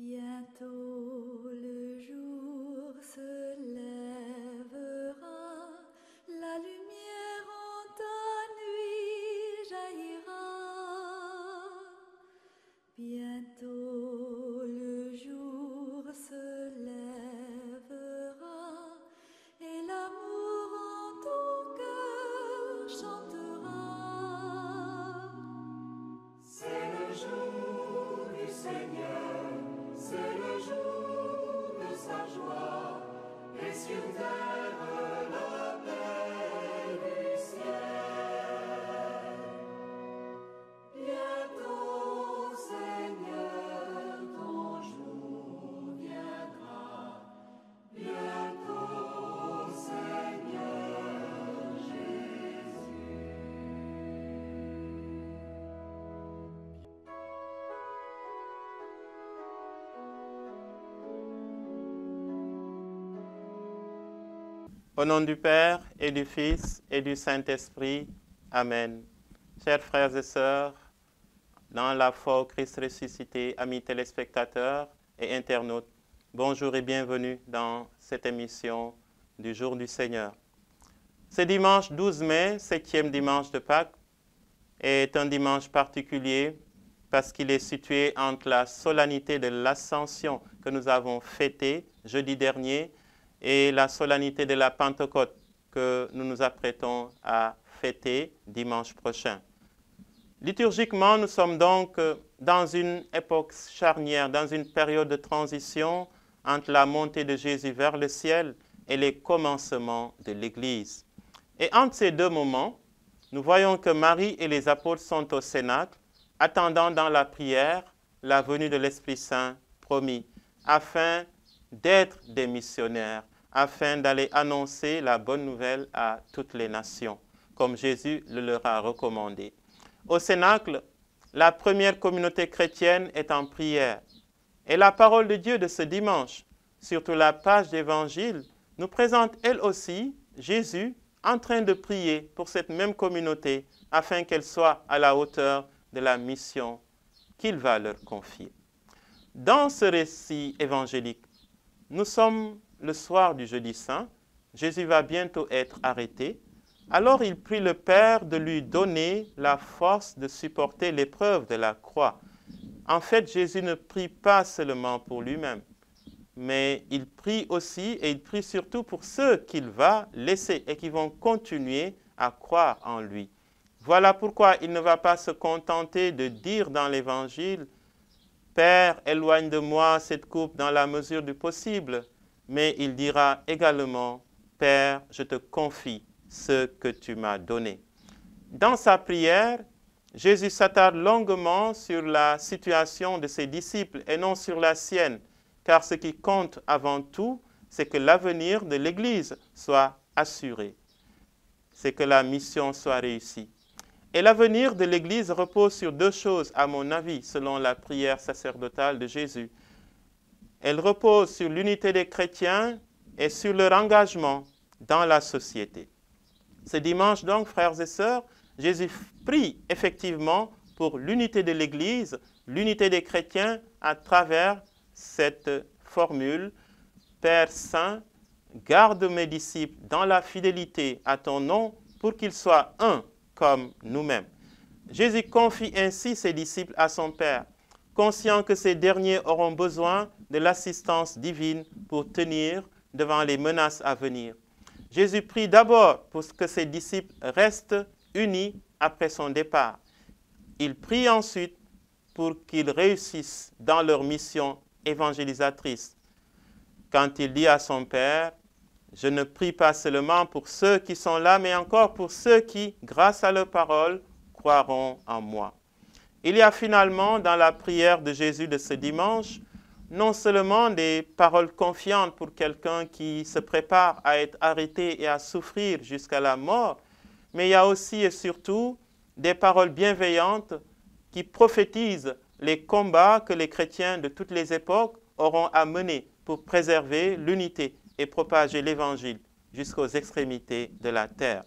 Bientôt le jour se lèvera, la lumière en ta nuit jaillira. Bientôt le jour se lèvera et l'amour en ton cœur chantera. C'est le jour du Seigneur, c'est le jour de sa joie, et sur terre la paix du ciel. Bientôt, Seigneur, ton jour viendra. Bientôt, Seigneur Jésus. Au nom du Père et du Fils et du Saint-Esprit. Amen. Chers frères et sœurs, dans la foi au Christ ressuscité, amis téléspectateurs et internautes, bonjour et bienvenue dans cette émission du Jour du Seigneur. Ce dimanche 12 mai, 7e dimanche de Pâques, est un dimanche particulier parce qu'il est situé entre la solennité de l'Ascension que nous avons fêtée jeudi dernier et la solennité de la Pentecôte que nous nous apprêtons à fêter dimanche prochain. Liturgiquement, nous sommes donc dans une époque charnière, dans une période de transition entre la montée de Jésus vers le ciel et les commencements de l'Église. Et entre ces deux moments, nous voyons que Marie et les apôtres sont au Cénacle, attendant dans la prière la venue de l'Esprit Saint promis, afin d'être des missionnaires, afin d'aller annoncer la bonne nouvelle à toutes les nations, comme Jésus le leur a recommandé. Au Cénacle, la première communauté chrétienne est en prière. Et la parole de Dieu de ce dimanche, surtout la page d'Évangile, nous présente elle aussi Jésus en train de prier pour cette même communauté, afin qu'elle soit à la hauteur de la mission qu'il va leur confier. Dans ce récit évangélique, nous sommes le soir du jeudi saint. Jésus va bientôt être arrêté. Alors il prie le Père de lui donner la force de supporter l'épreuve de la croix. En fait, Jésus ne prie pas seulement pour lui-même, mais il prie aussi et il prie surtout pour ceux qu'il va laisser et qui vont continuer à croire en lui. Voilà pourquoi il ne va pas se contenter de dire dans l'Évangile « Père, éloigne de moi cette coupe dans la mesure du possible », mais il dira également « Père, je te confie ce que tu m'as donné ». Dans sa prière, Jésus s'attarde longuement sur la situation de ses disciples et non sur la sienne, car ce qui compte avant tout, c'est que l'avenir de l'Église soit assuré, c'est que la mission soit réussie. Et l'avenir de l'Église repose sur deux choses, à mon avis, selon la prière sacerdotale de Jésus. Elle repose sur l'unité des chrétiens et sur leur engagement dans la société. Ce dimanche donc, frères et sœurs, Jésus prie effectivement pour l'unité de l'Église, l'unité des chrétiens à travers cette formule « Père Saint, garde mes disciples dans la fidélité à ton nom pour qu'ils soient un comme nous-mêmes. » Jésus confie ainsi ses disciples à son Père, conscient que ces derniers auront besoin de l'assistance divine pour tenir devant les menaces à venir. Jésus prie d'abord pour que ses disciples restent unis après son départ. Il prie ensuite pour qu'ils réussissent dans leur mission évangélisatrice. Quand il dit à son Père, « Je ne prie pas seulement pour ceux qui sont là, mais encore pour ceux qui, grâce à leur parole, croiront en moi. » Il y a finalement dans la prière de Jésus de ce dimanche, non seulement des paroles confiantes pour quelqu'un qui se prépare à être arrêté et à souffrir jusqu'à la mort, mais il y a aussi et surtout des paroles bienveillantes qui prophétisent les combats que les chrétiens de toutes les époques auront à mener pour préserver l'unité et propager l'Évangile jusqu'aux extrémités de la terre.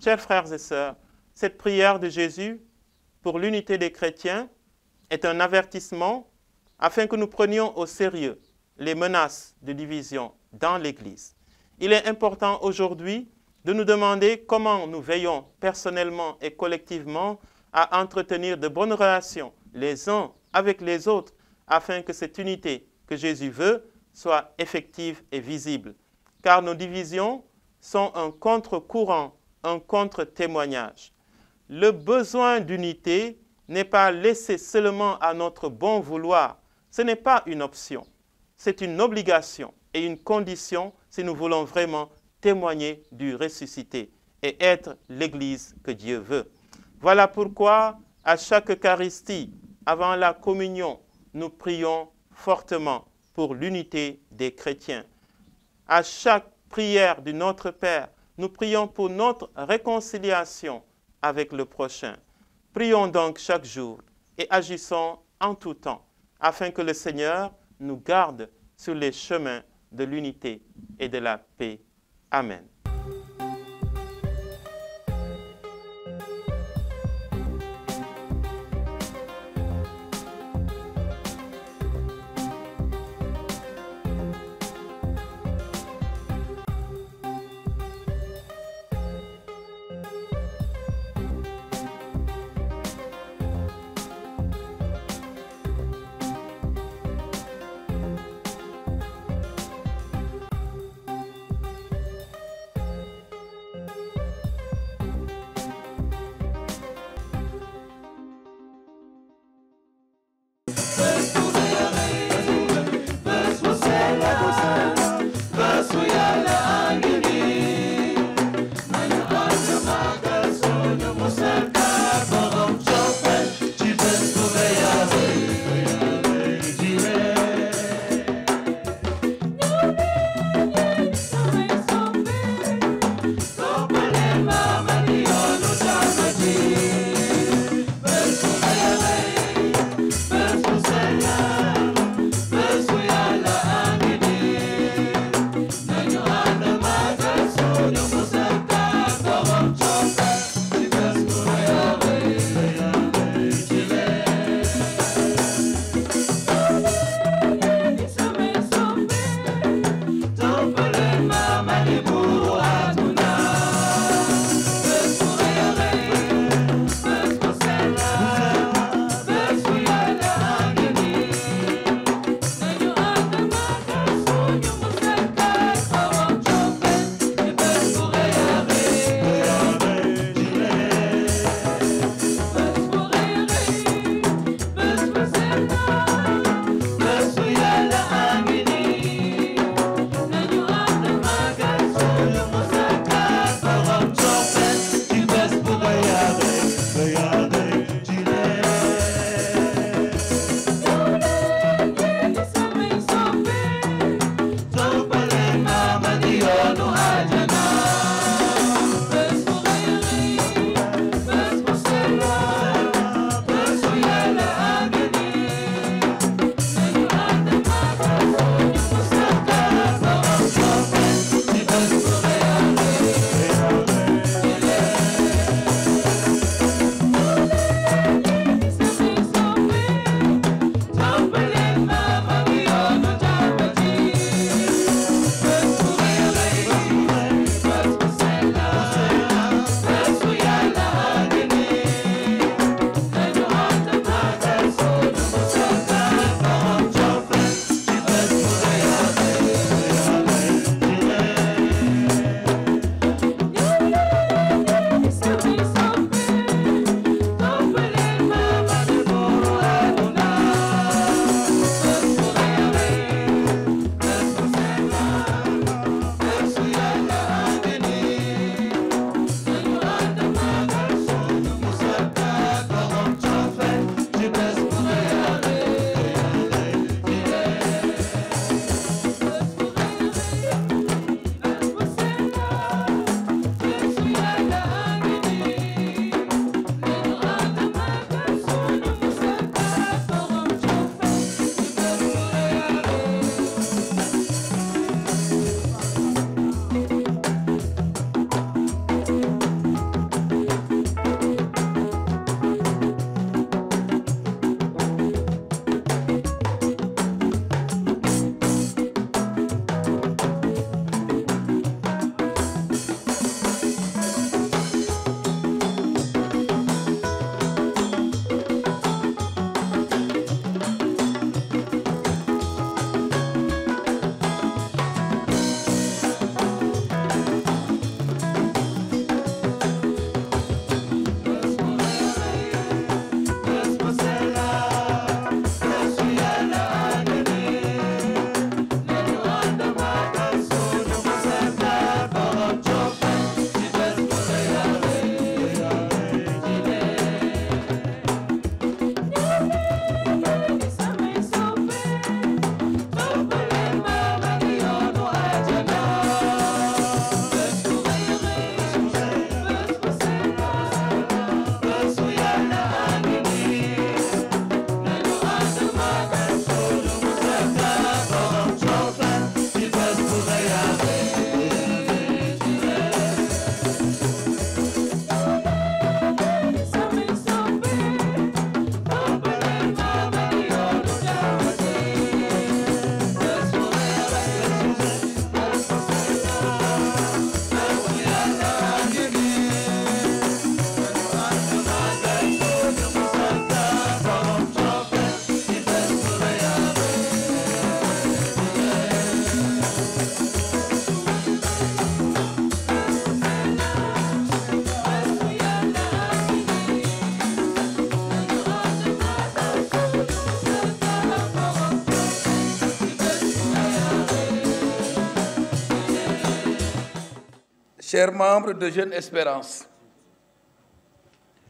Chers frères et sœurs, cette prière de Jésus pour l'unité des chrétiens est un avertissement afin que nous prenions au sérieux les menaces de division dans l'Église. Il est important aujourd'hui de nous demander comment nous veillons personnellement et collectivement à entretenir de bonnes relations les uns avec les autres afin que cette unité que Jésus veut soit effective et visible. Car nos divisions sont un contre-courant, un contre-témoignage. Le besoin d'unité n'est pas laissé seulement à notre bon vouloir. Ce n'est pas une option. C'est une obligation et une condition si nous voulons vraiment témoigner du ressuscité et être l'Église que Dieu veut. Voilà pourquoi, à chaque Eucharistie, avant la communion, nous prions fortement pour l'unité des chrétiens. À chaque prière du Notre Père, nous prions pour notre réconciliation avec le prochain. Prions donc chaque jour et agissons en tout temps, afin que le Seigneur nous garde sur les chemins de l'unité et de la paix. Amen. Senhor. chers membres de Jeune Espérance,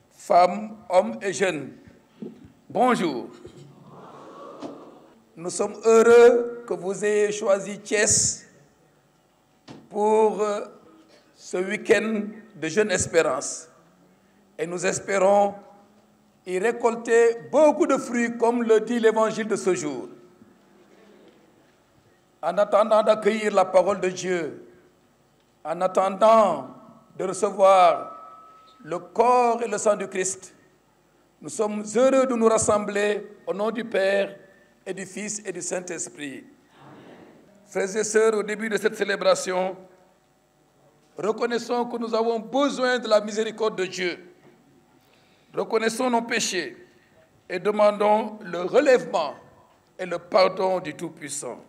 femmes, hommes et jeunes, bonjour. Nous sommes heureux que vous ayez choisi Thiès pour ce week-end de Jeune Espérance. Et nous espérons y récolter beaucoup de fruits, comme le dit l'évangile de ce jour. En attendant d'accueillir la parole de Dieu, en attendant de recevoir le corps et le sang du Christ, nous sommes heureux de nous rassembler au nom du Père et du Fils et du Saint-Esprit. Frères et sœurs, au début de cette célébration, reconnaissons que nous avons besoin de la miséricorde de Dieu. Reconnaissons nos péchés et demandons le relèvement et le pardon du Tout-Puissant.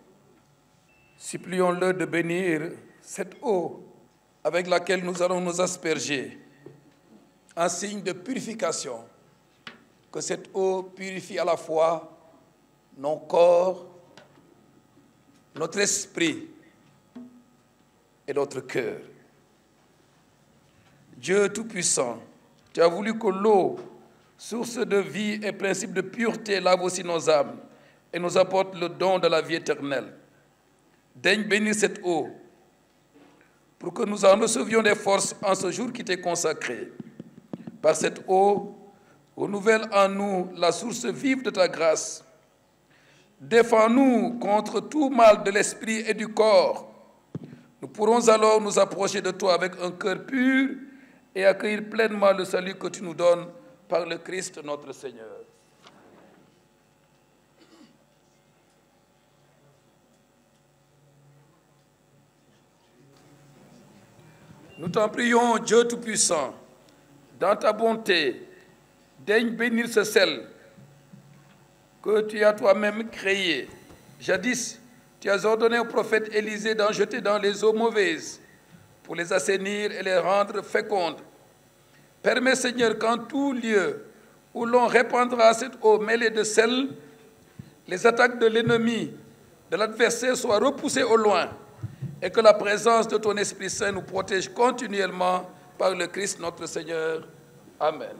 Supplions-le de bénir cette eau avec laquelle nous allons nous asperger, en signe de purification. Que cette eau purifie à la fois nos corps, notre esprit et notre cœur. Dieu Tout-Puissant, tu as voulu que l'eau, source de vie et principe de pureté, lave aussi nos âmes et nous apporte le don de la vie éternelle. Daigne bénir cette eau pour que nous en recevions des forces en ce jour qui t'est consacré. Par cette eau, renouvelle en nous la source vive de ta grâce. Défends-nous contre tout mal de l'esprit et du corps. Nous pourrons alors nous approcher de toi avec un cœur pur et accueillir pleinement le salut que tu nous donnes par le Christ notre Seigneur. Nous t'en prions, Dieu Tout-Puissant, dans ta bonté, daigne bénir ce sel que tu as toi-même créé. Jadis, tu as ordonné au prophète Élisée d'en jeter dans les eaux mauvaises pour les assainir et les rendre fécondes. Permets, Seigneur, qu'en tout lieu où l'on répandra cette eau mêlée de sel, les attaques de l'ennemi, de l'adversaire soient repoussées au loin et que la présence de ton Esprit Saint nous protège continuellement par le Christ notre Seigneur. Amen.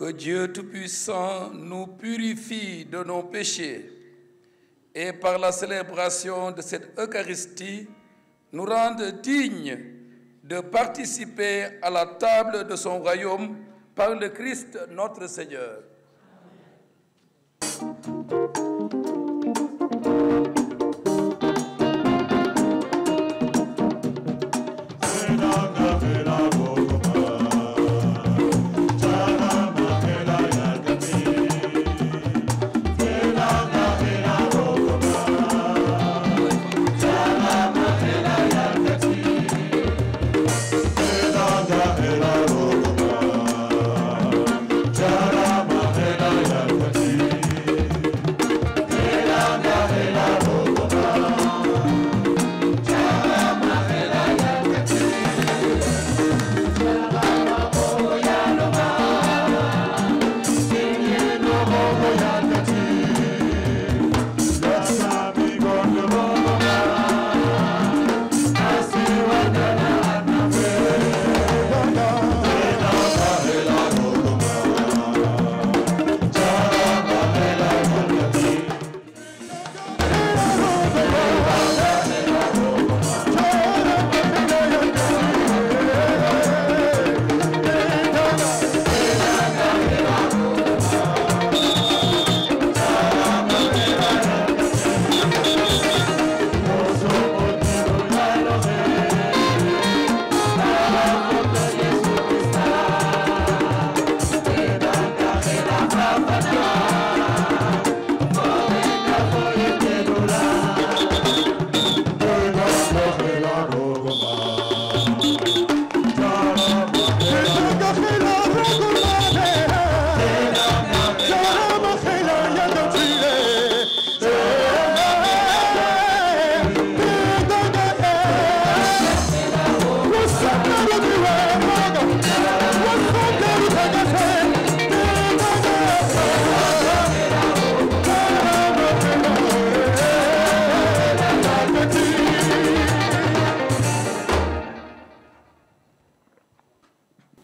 Que Dieu Tout-Puissant nous purifie de nos péchés et par la célébration de cette Eucharistie nous rende dignes de participer à la table de son royaume par le Christ notre Seigneur.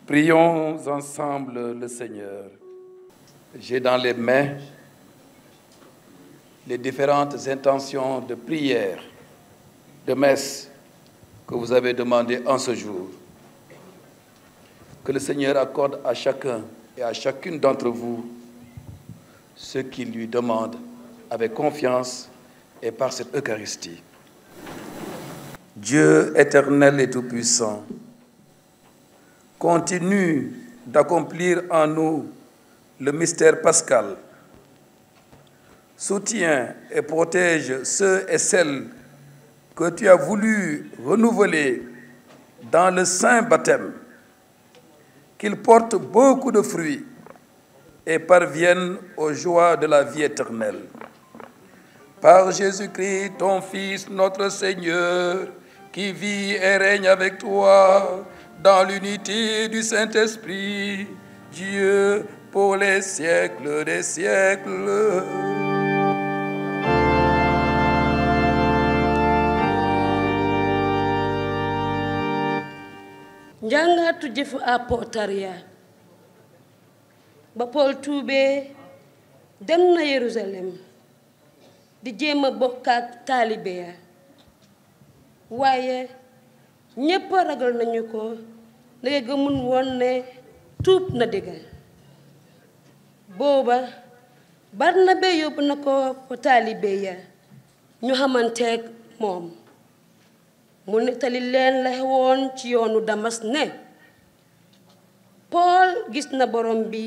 Prions ensemble le Seigneur. J'ai dans les mains les différentes intentions de prière, de messe que vous avez demandées en ce jour. Que le Seigneur accorde à chacun et à chacune d'entre vous ce qu'il lui demande avec confiance et par cette Eucharistie. Dieu éternel et tout-puissant, continue d'accomplir en nous le mystère pascal. Soutiens et protège ceux et celles que tu as voulu renouveler dans le saint baptême, qu'ils portent beaucoup de fruits et parviennent aux joies de la vie éternelle. Par Jésus-Christ, ton Fils, notre Seigneur, qui vit et règne avec toi dans l'unité du Saint-Esprit, Dieu, pour les siècles des siècles. Njàngatu jëfu apotariya ba Paul tuubee dem na Yerusalem di jéem a bokk ak taalibe ya waaye ñépp ragal nañu ko léegi gëmun woon ne tuub na dëggal booba Barnabe yóbbu na ko fa taalibe ya ñu xamanteeg moom mu nettali leen la xewoon ci yoonu Damas ne Paul gis na borom bi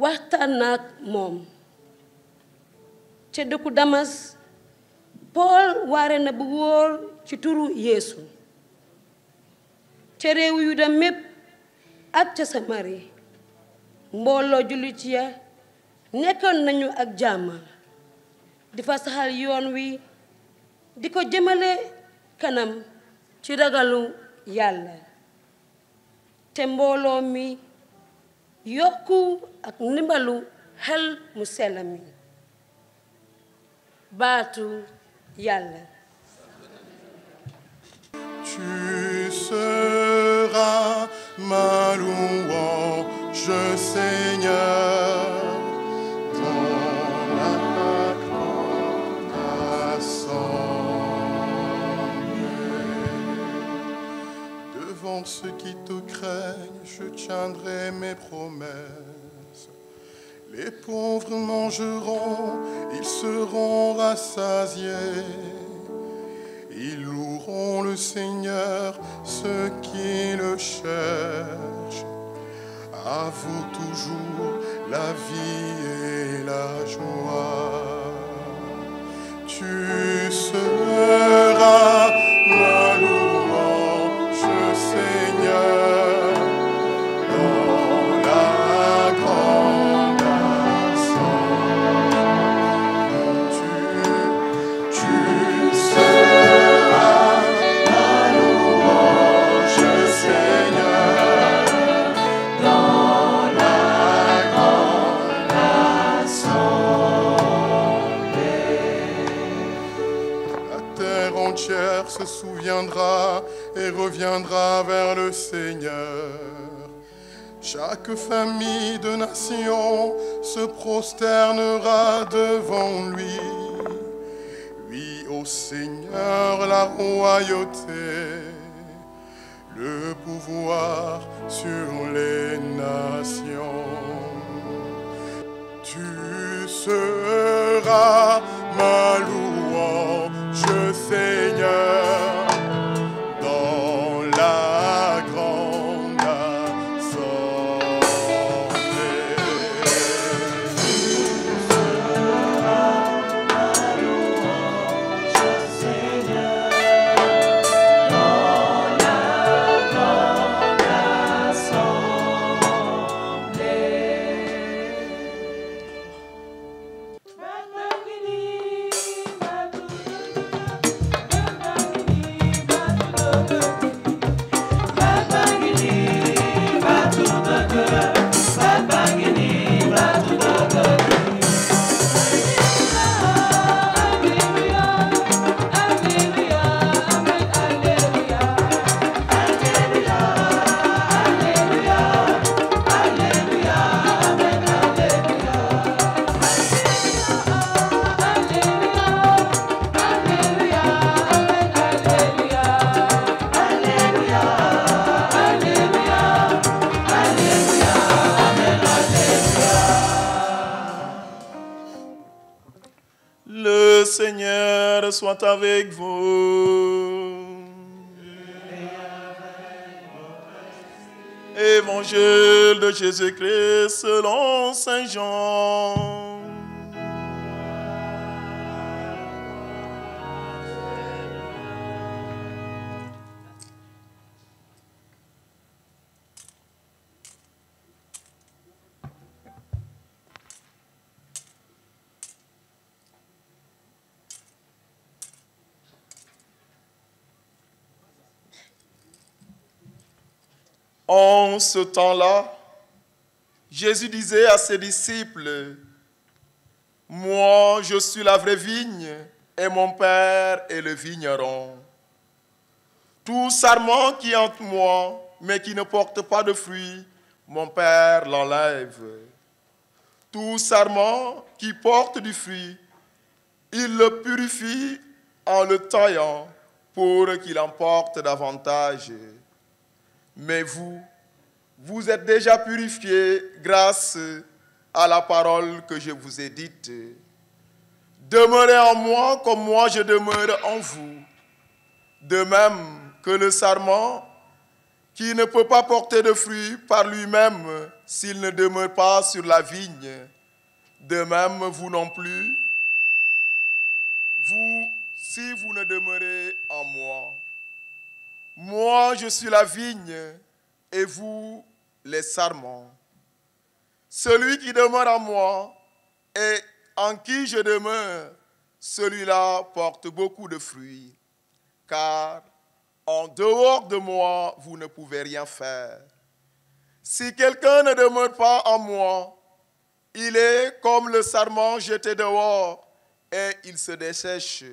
waxtaan na ak moom ca dëkku Damas Paul waare na bu wóor ci turu Yeesu ca réew Yuda mépp ak ca Samari mbooloo jullit ya nekkoon nañu ak jàmm di fa saxal yoon wi di ko jëmale kanam ci ragalu Yàlla te mbooloo mi yokku ak ndimbalu xel mu sell mi baatu Yàlla. Tu seras ma louange louange, Seigneur, dans la grande assemblée. Devant ceux qui te craignent, je tiendrai mes promesses. Les pauvres mangeront, ils seront rassasiés. Ils loueront le Seigneur, ceux qui le cherchent. À vous toujours la vie et la joie. Tu seras ma louange, Seigneur, dans la grande assemblée. Tu seras ma louange, Seigneur, dans la grande assemblée. La terre entière se souviendra et reviendra vers le Seigneur. Chaque famille de nation se prosternera devant lui. Oui, au Seigneur la royauté, le pouvoir sur les nations. Tu seras ma louange, Seigneur, dans la grande assemblée. Tu seras ma louange, Seigneur, dans la grande Le Seigneur soit avec vous. Évangile de Jésus-Christ selon Saint Jean. En ce temps-là, Jésus disait à ses disciples, « Moi, je suis la vraie vigne, et mon Père est le vigneron. Tout sarment qui est entre moi, mais qui ne porte pas de fruits, mon Père l'enlève. Tout sarment qui porte du fruit, il le purifie en le taillant pour qu'il en porte davantage. Mais vous, vous êtes déjà purifiés grâce à la parole que je vous ai dite. Demeurez en moi comme moi je demeure en vous. De même que le sarment qui ne peut pas porter de fruits par lui-même s'il ne demeure pas sur la vigne. De même vous non plus, vous, si vous ne demeurez en moi. Moi, je suis la vigne, et vous, les sarments. Celui qui demeure en moi, et en qui je demeure, celui-là porte beaucoup de fruits. Car en dehors de moi, vous ne pouvez rien faire. Si quelqu'un ne demeure pas en moi, il est comme le sarment jeté dehors, et il se dessèche.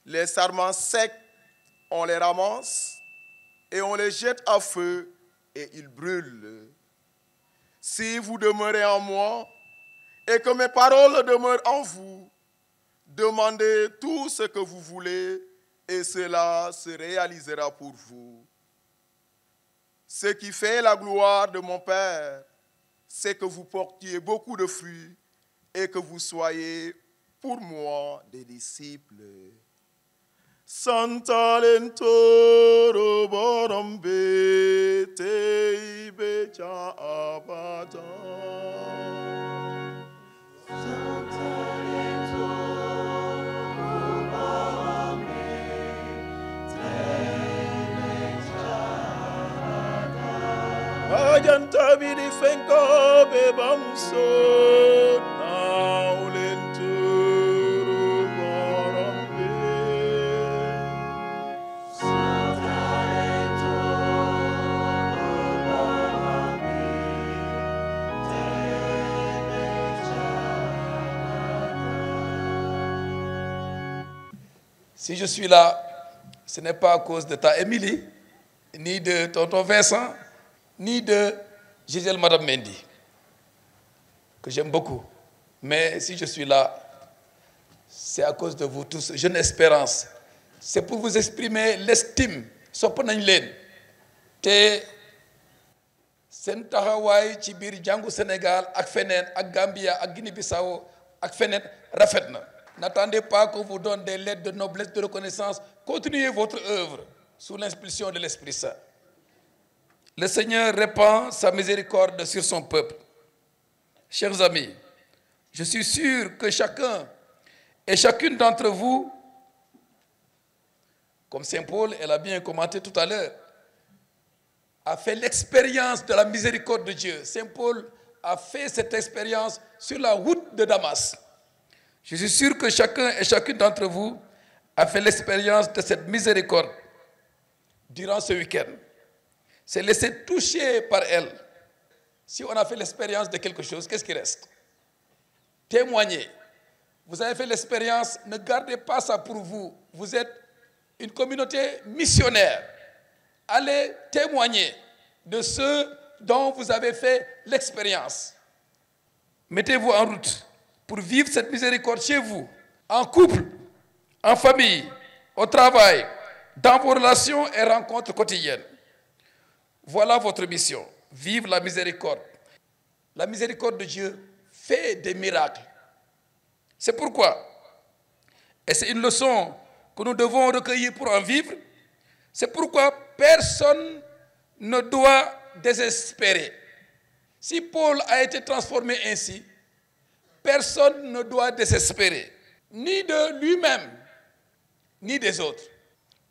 Les sarments secs, on les ramasse et on les jette à feu et ils brûlent. Si vous demeurez en moi et que mes paroles demeurent en vous, demandez tout ce que vous voulez et cela se réalisera pour vous. Ce qui fait la gloire de mon Père, c'est que vous portiez beaucoup de fruits et que vous soyez pour moi des disciples. Santa lentoro borombe te becha abada. Ajanta bidi fenko bebamso na ulenturu borombe. Si je suis là, ce n'est pas à cause de ta Émilie, ni de tonton Vincent, ni de Gisèle Madame Mendy, que j'aime beaucoup. Mais si je suis là, c'est à cause de vous tous. Jeune Espérance, c'est pour vous exprimer l'estime. sopp nañ leen te seen taxawaay ci biir jàngu Sénégal ak feneen ak Gambia ak Guinée-Bissau ak feneen rafet na. N'attendez pas qu'on vous donne des lettres de noblesse, de reconnaissance. Continuez votre œuvre sous l'impulsion de l'Esprit Saint. Le Seigneur répand sa miséricorde sur son peuple. Chers amis, je suis sûr que chacun et chacune d'entre vous, comme Saint Paul, elle a bien commenté tout à l'heure, a fait l'expérience de la miséricorde de Dieu. Saint Paul a fait cette expérience sur la route de Damas. Je suis sûr que chacun et chacune d'entre vous a fait l'expérience de cette miséricorde durant ce week-end. C'est laissé toucher par elle. Si on a fait l'expérience de quelque chose, qu'est-ce qui reste? Témoignez. Vous avez fait l'expérience, ne gardez pas ça pour vous. Vous êtes une communauté missionnaire. Allez témoigner de ceux dont vous avez fait l'expérience. Mettez-vous en route pour vivre cette miséricorde chez vous, en couple, en famille, au travail, dans vos relations et rencontres quotidiennes. Voilà votre mission, vivre la miséricorde. La miséricorde de Dieu fait des miracles. C'est pourquoi, et c'est une leçon que nous devons recueillir pour en vivre, c'est pourquoi personne ne doit désespérer. Si Paul a été transformé ainsi, personne ne doit désespérer, ni de lui-même, ni des autres.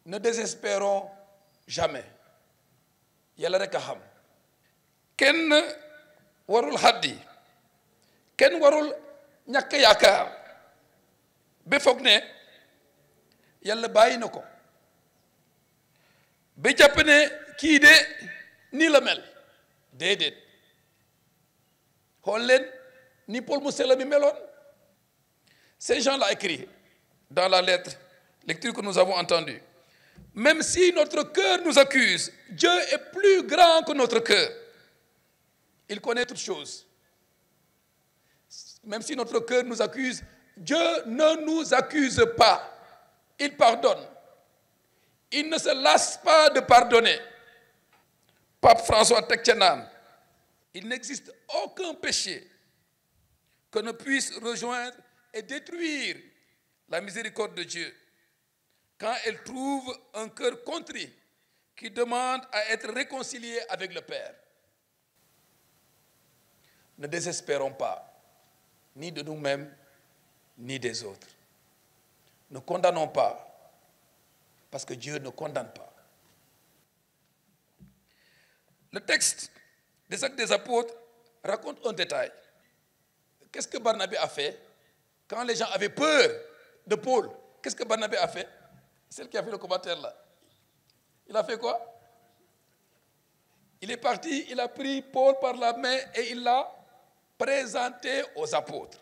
Ne désespérons jamais. Yàlla rek a xam. Kenn warul xaddi, kenn warul ñàkk yaakaar ba foog ne Yàlla bàyyi na ko ba jàpp ne kii de nii la mel. Déedéet. Xool leen ni Paul mu sell mi meloon. Ces gens l'ont écrit dans la lecture que nous avons entendue. Même si notre cœur nous accuse, Dieu est plus grand que notre cœur. Il connaît toutes choses. Même si notre cœur nous accuse, Dieu ne nous accuse pas. Il pardonne. Il ne se lasse pas de pardonner. Pape François Tekchenan, il n'existe aucun péché que ne puisse rejoindre et détruire la miséricorde de Dieu quand elle trouve un cœur contrit qui demande à être réconcilié avec le Père. Ne désespérons pas, ni de nous-mêmes, ni des autres. Ne condamnons pas, parce que Dieu ne condamne pas. Le texte des Actes des Apôtres raconte un détail. Qu'est-ce que Barnabé a fait quand les gens avaient peur de Paul? Qu'est-ce que Barnabé a fait? Celle qui a fait le commentaire là. Il a fait quoi? Il est parti, il a pris Paul par la main et il l'a présenté aux apôtres.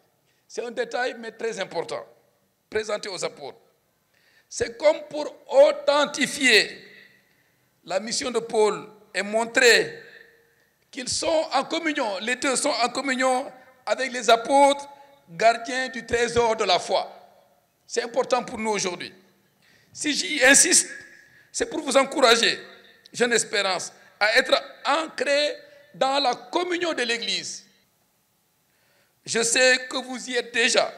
C'est un détail mais très important. Présenté aux apôtres. C'est comme pour authentifier la mission de Paul et montrer qu'ils sont en communion, les deux sont en communion avec les apôtres, gardiens du trésor de la foi. C'est important pour nous aujourd'hui. Si j'y insiste, c'est pour vous encourager, Jeune Espérance, à être ancrés dans la communion de l'Église. Je sais que vous y êtes déjà.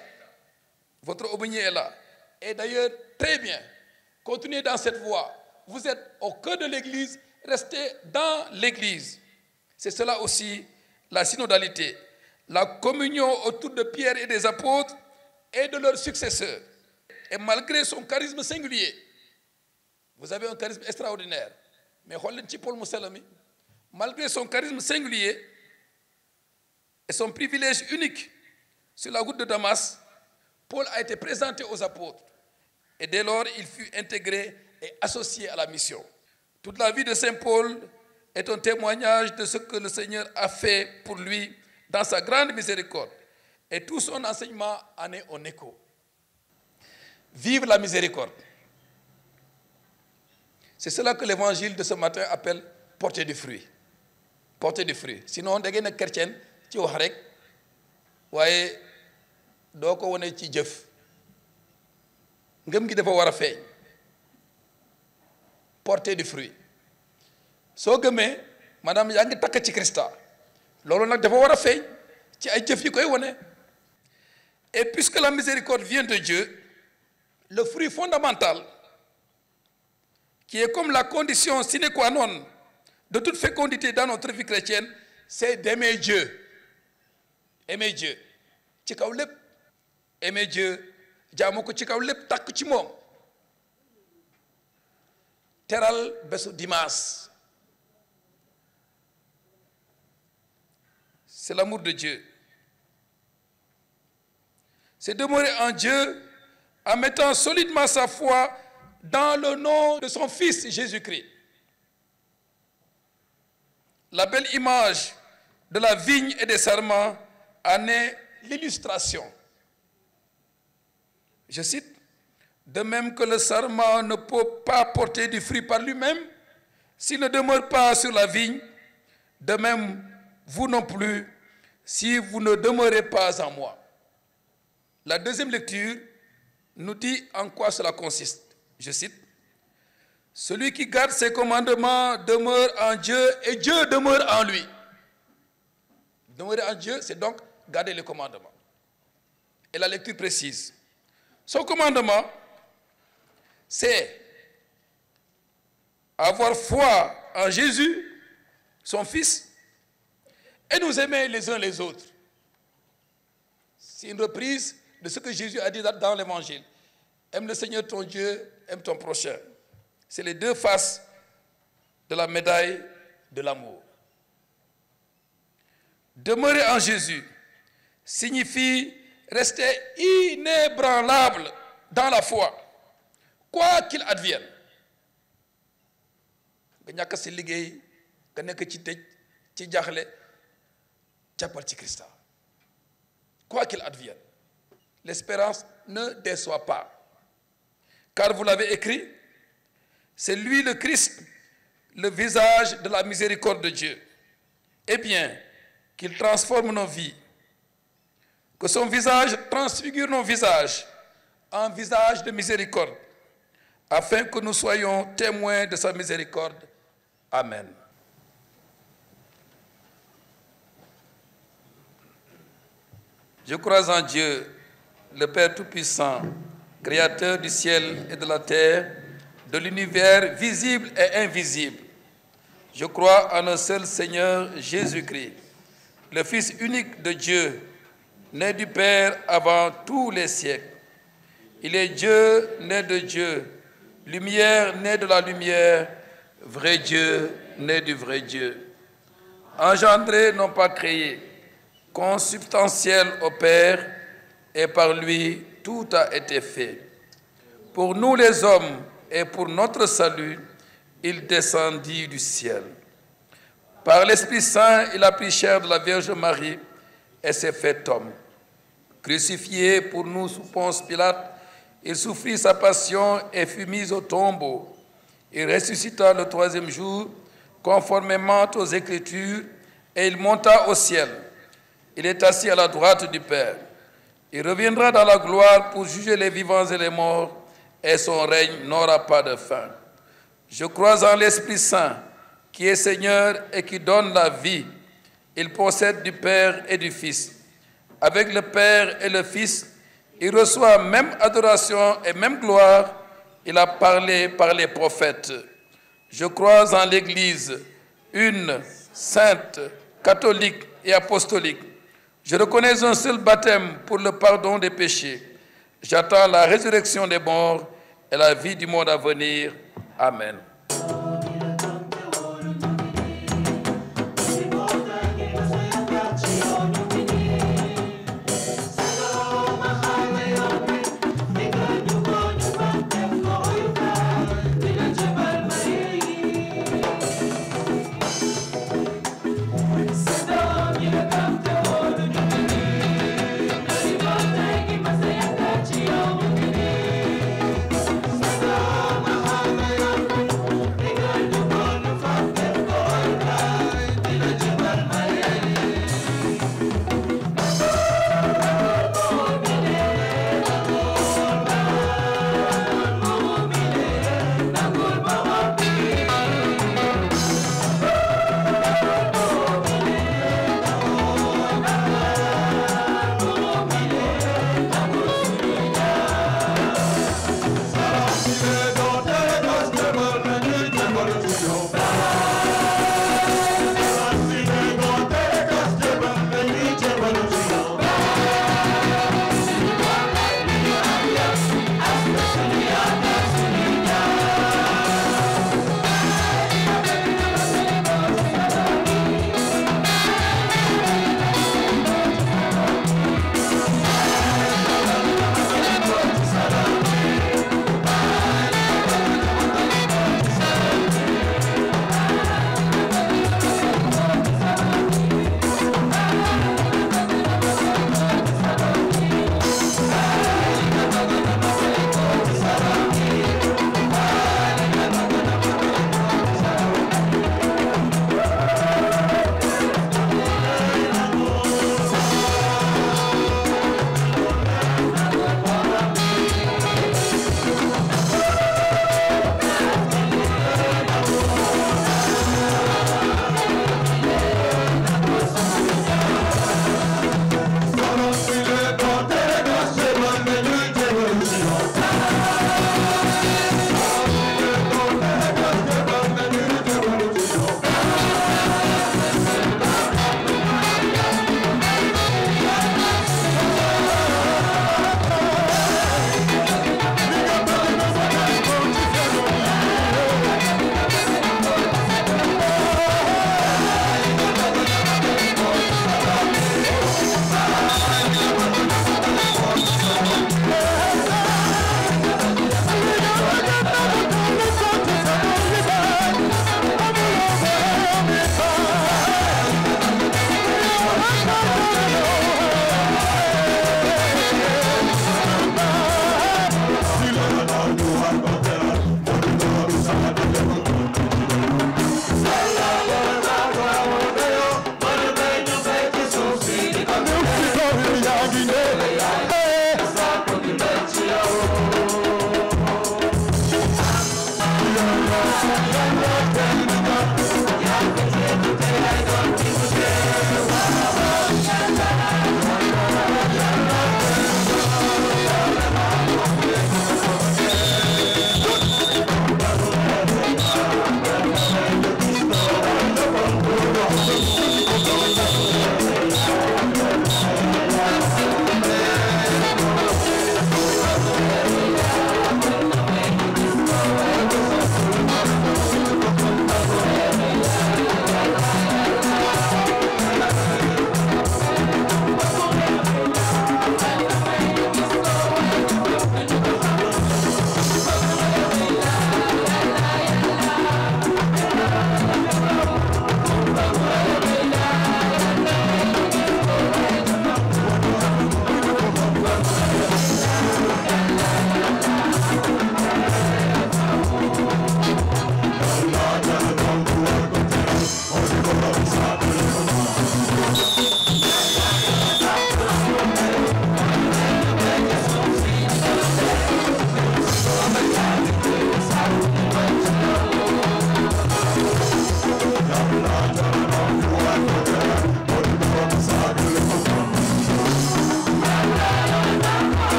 Votre aumônier est là. Et d'ailleurs, très bien. Continuez dans cette voie. Vous êtes au cœur de l'Église, restez dans l'Église. C'est cela aussi la synodalité. La communion autour de Pierre et des apôtres et de leurs successeurs. Et malgré son charisme singulier, vous avez un charisme extraordinaire. Mais Paul Mousselami, malgré son charisme singulier et son privilège unique sur la route de Damas, Paul a été présenté aux apôtres. Et dès lors, il fut intégré et associé à la mission. Toute la vie de Saint Paul est un témoignage de ce que le Seigneur a fait pour lui dans sa grande miséricorde. Et tout son enseignement en est en écho. Vive la miséricorde. C'est cela que l'évangile de ce matin appelle porter du fruit. Porter du fruit. Sinon, da ngeen chrétien ci wax rek waaye doo ko wone ci jëf. Ngëm gi dafa war a feeñ. Porter du fruit. Soo gëmee maanaam yaa ngi takk ci Christa. Loolu nag dafa war a feeñ ci ay jëf yi koy wone. Et puisque la miséricorde vient de Dieu, le fruit fondamental, qui est comme la condition sine qua non de toute fécondité dans notre vie chrétienne, c'est d'aimer Dieu. Aimer Dieu. Ci kaw lépp. Aimer Dieu. Jaamu ko ci kaw lépp takk ci moom. Teral bésu dimanche. C'est l'amour de Dieu. C'est demeurer en Dieu en mettant solidement sa foi dans le nom de son Fils Jésus-Christ. La belle image de la vigne et des sarments en est l'illustration. Je cite, « De même que le sarment ne peut pas porter du fruit par lui-même, s'il ne demeure pas sur la vigne, de même vous non plus, si vous ne demeurez pas en moi. » La deuxième lecture nous dit en quoi cela consiste. Je cite, « Celui qui garde ses commandements demeure en Dieu et Dieu demeure en lui. » Demeurer en Dieu, c'est donc garder les commandements. Et la lecture précise. Son commandement, c'est avoir foi en Jésus, son Fils, et nous aimer les uns les autres. C'est une reprise de ce que Jésus a dit dans l'Évangile. Aime le Seigneur ton Dieu, aime ton prochain. C'est les deux faces de la médaille de l'amour. Demeurer en Jésus signifie rester inébranlable dans la foi, quoi qu'il advienne. Nga ñàkk si liggéey, nga nekk ci tëj, ci jaaxle, jàppal ci Christa. Quoi qu'il advienne, l'espérance ne déçoit pas. Car vous l'avez écrit, c'est lui le Christ, le visage de la miséricorde de Dieu. Eh bien, qu'il transforme nos vies, que son visage transfigure nos visages en visage de miséricorde, afin que nous soyons témoins de sa miséricorde. Amen. Je crois en Dieu, le Père Tout-Puissant, Créateur du ciel et de la terre, de l'univers visible et invisible. Je crois en un seul Seigneur Jésus-Christ, le Fils unique de Dieu, né du Père avant tous les siècles. Il est Dieu, né de Dieu, lumière, né de la lumière, vrai Dieu, né du vrai Dieu. Engendré, non pas créé, consubstantiel au Père, et par lui tout a été fait. Pour nous les hommes et pour notre salut, il descendit du ciel. Par l'Esprit Saint, il a pris chair de la Vierge Marie et s'est fait homme. Crucifié pour nous sous Ponce Pilate, il souffrit sa passion et fut mis au tombeau. Il ressuscita le troisième jour, conformément aux Écritures, et il monta au ciel. Il est assis à la droite du Père. Il reviendra dans la gloire pour juger les vivants et les morts, et son règne n'aura pas de fin. Je crois en l'Esprit Saint, qui est Seigneur et qui donne la vie. Il procède du Père et du Fils. Avec le Père et le Fils, il reçoit même adoration et même gloire. Il a parlé par les prophètes. Je crois en l'Église, une, sainte, catholique et apostolique. Je reconnais un seul baptême pour le pardon des péchés. J'attends la résurrection des morts et la vie du monde à venir. Amen. Thank you.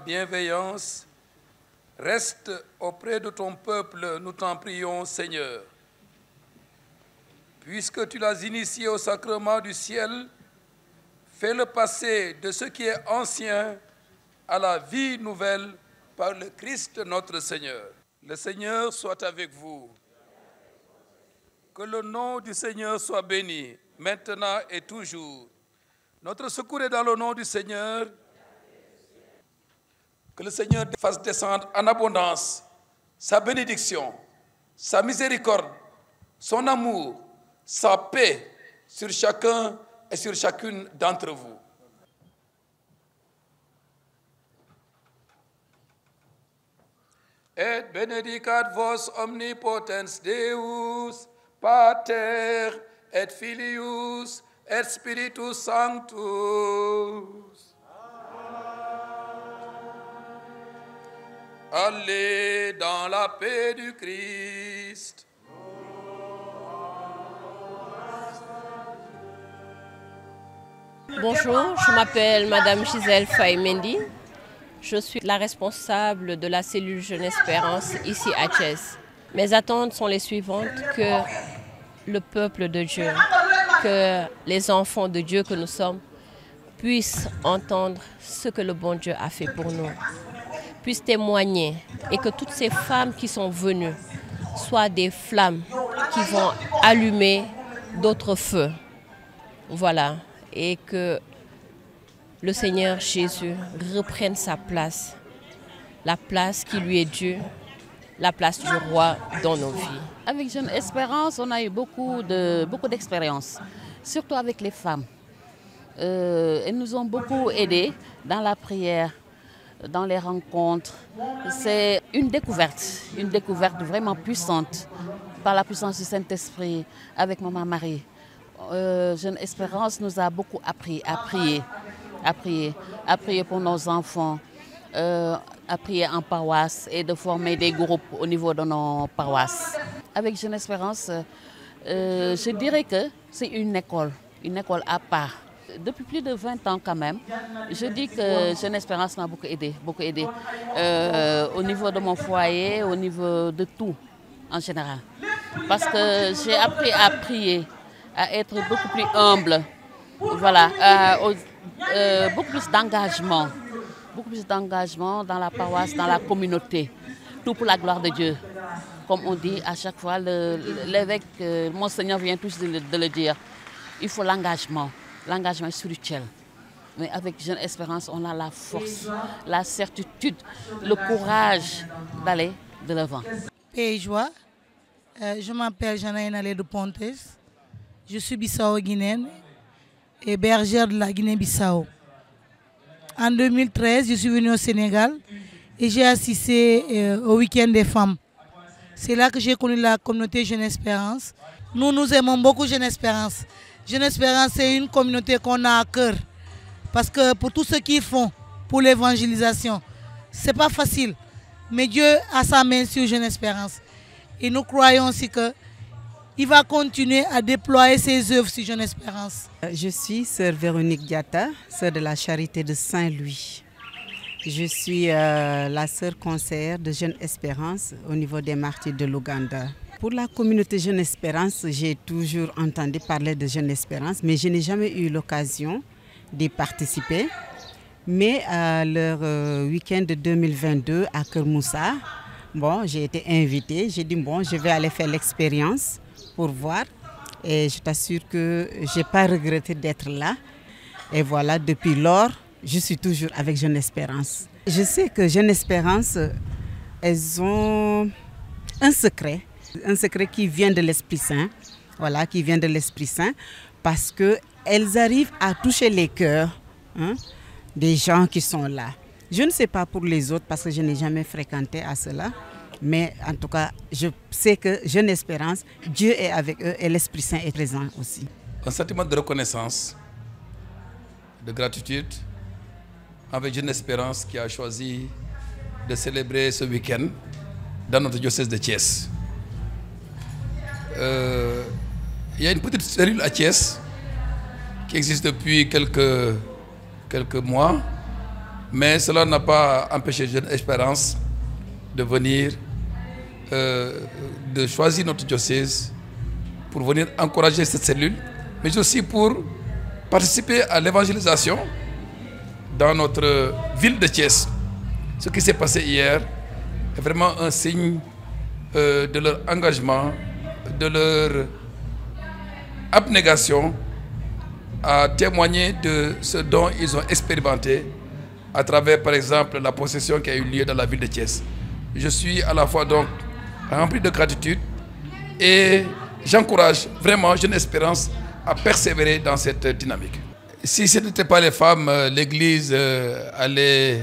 Bienveillance, reste auprès de ton peuple, nous t'en prions, Seigneur. Puisque tu l'as initié au sacrement du ciel, fais-le passer de ce qui est ancien à la vie nouvelle par le Christ notre Seigneur. Le Seigneur soit avec vous. Que le nom du Seigneur soit béni, maintenant et toujours. Notre secours est dans le nom du Seigneur. Que le Seigneur fasse descendre en abondance sa bénédiction, sa miséricorde, son amour, sa paix sur chacun et sur chacune d'entre vous. Et benedicat vos omnipotens Deus, Pater et Filius et Spiritus Sanctus. Allez dans la paix du Christ. Bonjour, je m'appelle Madame Gisèle Faye-Mendy. Je suis la responsable de la cellule Jeune Espérance ici à Thiès. Mes attentes sont les suivantes, que le peuple de Dieu, que les enfants de Dieu que nous sommes puissent entendre ce que le bon Dieu a fait pour nous, puissent témoigner et que toutes ces femmes qui sont venues soient des flammes qui vont allumer d'autres feux. Voilà. Et que le Seigneur Jésus reprenne sa place, la place qui lui est due, la place du roi dans nos vies. Avec Jeune Espérance, on a eu beaucoup d'expériences, surtout avec les femmes. Elles nous ont beaucoup aidés dans la prière, dans les rencontres. C'est une découverte vraiment puissante par la puissance du Saint-Esprit avec Maman Marie. Jeune Espérance nous a beaucoup appris à prier pour nos enfants, à prier en paroisse et de former des groupes au niveau de nos paroisses. Avec Jeune Espérance, je dirais que c'est une école à part. Depuis plus de 20 ans quand même, je dis que Jeune Espérance m'a beaucoup aidé. Au niveau de mon foyer, au niveau de tout en général. Parce que j'ai appris à prier, à être beaucoup plus humble, voilà, beaucoup plus d'engagement dans la paroisse, dans la communauté, tout pour la gloire de Dieu. Comme on dit à chaque fois, l'évêque, Monseigneur vient tous de le dire, il faut l'engagement spirituel. Mais avec Jeune Espérance, on a la force, la certitude, le courage d'aller de l'avant. Paix et joie. Je m'appelle Janaïna Alé de Pontes. Je suis bissau-guinéenne et bergère de la Guinée-Bissau. En 2013, je suis venue au Sénégal et j'ai assisté au week-end des femmes. C'est là que j'ai connu la communauté Jeune Espérance. Nous aimons beaucoup Jeune Espérance. Jeune Espérance, c'est une communauté qu'on a à cœur. Parce que pour tout ce qu'ils font pour l'évangélisation, ce n'est pas facile. Mais Dieu a sa main sur Jeune Espérance. Et nous croyons aussi qu'il va continuer à déployer ses œuvres sur Jeune Espérance. Je suis sœur Véronique Diatta, sœur de la Charité de Saint-Louis. Je suis la sœur conseillère de Jeune Espérance au niveau des martyrs de l'Ouganda. Pour la communauté Jeune Espérance, j'ai toujours entendu parler de Jeune Espérance, mais je n'ai jamais eu l'occasion d'y participer. Mais à leur week-end de 2022 à Kermoussa, bon, j'ai été invitée. J'ai dit, bon, je vais aller faire l'expérience pour voir. Et je t'assure que je n'ai pas regretté d'être là. Et voilà, depuis lors, je suis toujours avec Jeune Espérance. Je sais que Jeune Espérance, elles ont un secret qui vient de l'Esprit Saint, voilà, qui vient de l'Esprit Saint, parce qu'elles arrivent à toucher les cœurs des gens qui sont là. Je ne sais pas pour les autres parce que je n'ai jamais fréquenté à cela, mais en tout cas, je sais que Jeune Espérance, Dieu est avec eux et l'Esprit Saint est présent aussi. Un sentiment de reconnaissance, de gratitude avec Jeune Espérance qui a choisi de célébrer ce week-end dans notre diocèse de Thiès. Il y a une petite cellule à Thiès qui existe depuis quelques mois, mais cela n'a pas empêché Jeune Espérance de venir, de choisir notre diocèse pour venir encourager cette cellule, mais aussi pour participer à l'évangélisation dans notre ville de Thiès. Ce qui s'est passé hier est vraiment un signe de leur engagement, de leur abnégation à témoigner de ce dont ils ont expérimenté à travers, par exemple, la procession qui a eu lieu dans la ville de Thiès. Je suis à la fois donc rempli de gratitude et j'encourage vraiment Jeune Espérance à persévérer dans cette dynamique. Si ce n'était pas les femmes, l'Église allait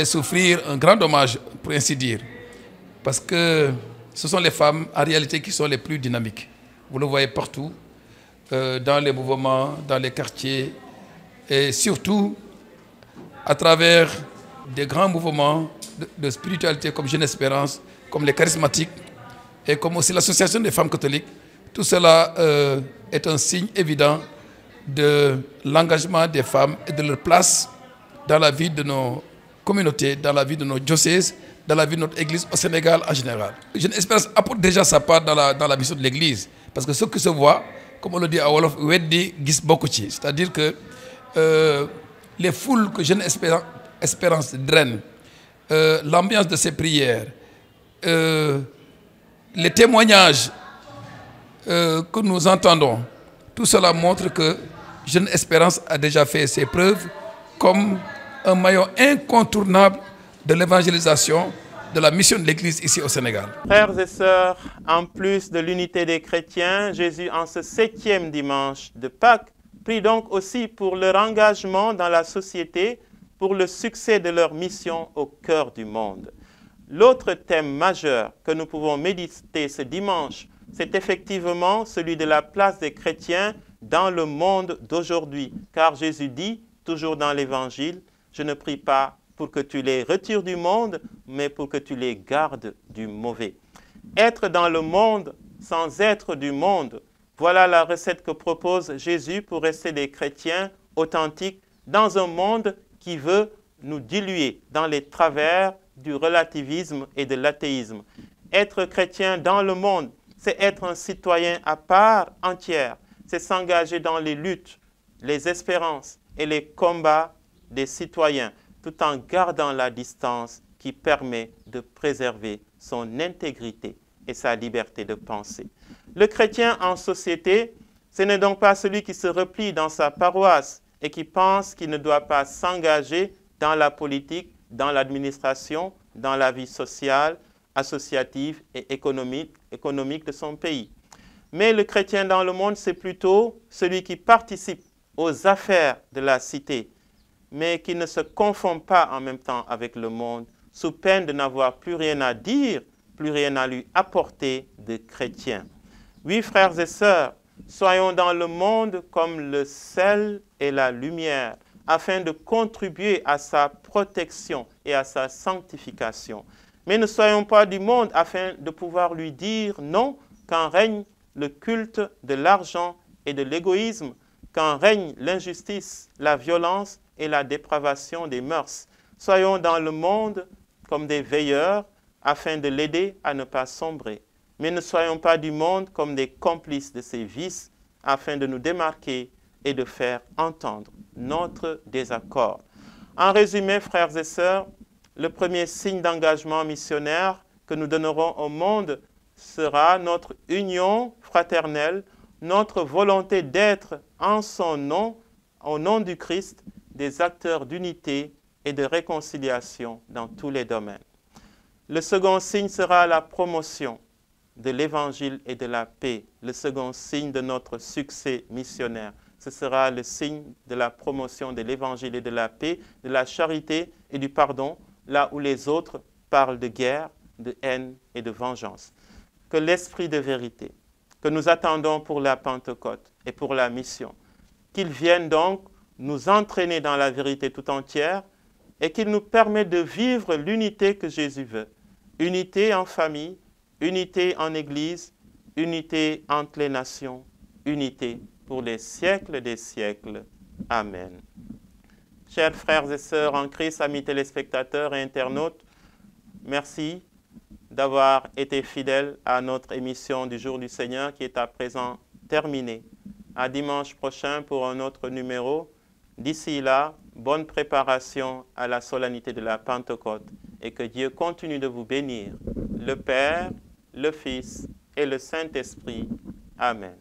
souffrir un grand dommage, pour ainsi dire. Parce que ce sont les femmes, en réalité, qui sont les plus dynamiques. Vous le voyez partout, dans les mouvements, dans les quartiers, et surtout à travers des grands mouvements de spiritualité comme Jeune Espérance, comme les charismatiques, et comme aussi l'association des femmes catholiques. Tout cela est un signe évident de l'engagement des femmes et de leur place dans la vie de nos communautés, dans la vie de nos diocèses, dans la vie de notre Église au Sénégal en général. Jeune Espérance apporte déjà sa part dans la mission de l'Église, parce que ce qui se voit, comme on le dit à Wolof, weddi gis bokku ci, c'est-à-dire que les foules que Jeune Espérance draine, l'ambiance de ses prières, les témoignages que nous entendons, tout cela montre que Jeune Espérance a déjà fait ses preuves comme un maillon incontournable de l'évangélisation, de la mission de l'Église ici au Sénégal. Frères et sœurs, en plus de l'unité des chrétiens, Jésus, en ce 7e dimanche de Pâques, prie donc aussi pour leur engagement dans la société, pour le succès de leur mission au cœur du monde. L'autre thème majeur que nous pouvons méditer ce dimanche, c'est effectivement celui de la place des chrétiens dans le monde d'aujourd'hui. Car Jésus dit, toujours dans l'Évangile, « Je ne prie pas pour que tu les retires du monde, mais pour que tu les gardes du mauvais. » Être dans le monde sans être du monde, voilà la recette que propose Jésus pour rester des chrétiens authentiques dans un monde qui veut nous diluer dans les travers du relativisme et de l'athéisme. Être chrétien dans le monde, c'est être un citoyen à part entière, c'est s'engager dans les luttes, les espérances et les combats des citoyens, tout en gardant la distance qui permet de préserver son intégrité et sa liberté de penser. Le chrétien en société, ce n'est donc pas celui qui se replie dans sa paroisse et qui pense qu'il ne doit pas s'engager dans la politique, dans l'administration, dans la vie sociale, associative et économique de son pays. Mais le chrétien dans le monde, c'est plutôt celui qui participe aux affaires de la cité, mais qui ne se confond pas en même temps avec le monde, sous peine de n'avoir plus rien à dire, plus rien à lui apporter de chrétien. Oui, frères et sœurs, soyons dans le monde comme le sel et la lumière, afin de contribuer à sa protection et à sa sanctification. Mais ne soyons pas du monde afin de pouvoir lui dire non quand règne le culte de l'argent et de l'égoïsme, quand règne l'injustice, la violence et la dépravation des mœurs. Soyons dans le monde comme des veilleurs afin de l'aider à ne pas sombrer. Mais ne soyons pas du monde comme des complices de ses vices afin de nous démarquer et de faire entendre notre désaccord. En résumé, frères et sœurs, le premier signe d'engagement missionnaire que nous donnerons au monde sera notre union fraternelle, notre volonté d'être en son nom, au nom du Christ, des acteurs d'unité et de réconciliation dans tous les domaines. Le second signe sera la promotion de l'évangile et de la paix, le second signe de notre succès missionnaire. Ce sera le signe de la promotion de l'évangile et de la paix, de la charité et du pardon, là où les autres parlent de guerre, de haine et de vengeance. Que l'esprit de vérité, que nous attendons pour la Pentecôte et pour la mission, qu'il vienne donc nous entraîner dans la vérité tout entière et qu'il nous permette de vivre l'unité que Jésus veut. Unité en famille, unité en Église, unité entre les nations, unité pour les siècles des siècles. Amen. Chers frères et sœurs en Christ, amis téléspectateurs et internautes, merci d'avoir été fidèles à notre émission du Jour du Seigneur qui est à présent terminée. À dimanche prochain pour un autre numéro. D'ici là, bonne préparation à la solennité de la Pentecôte et que Dieu continue de vous bénir, le Père, le Fils et le Saint-Esprit. Amen.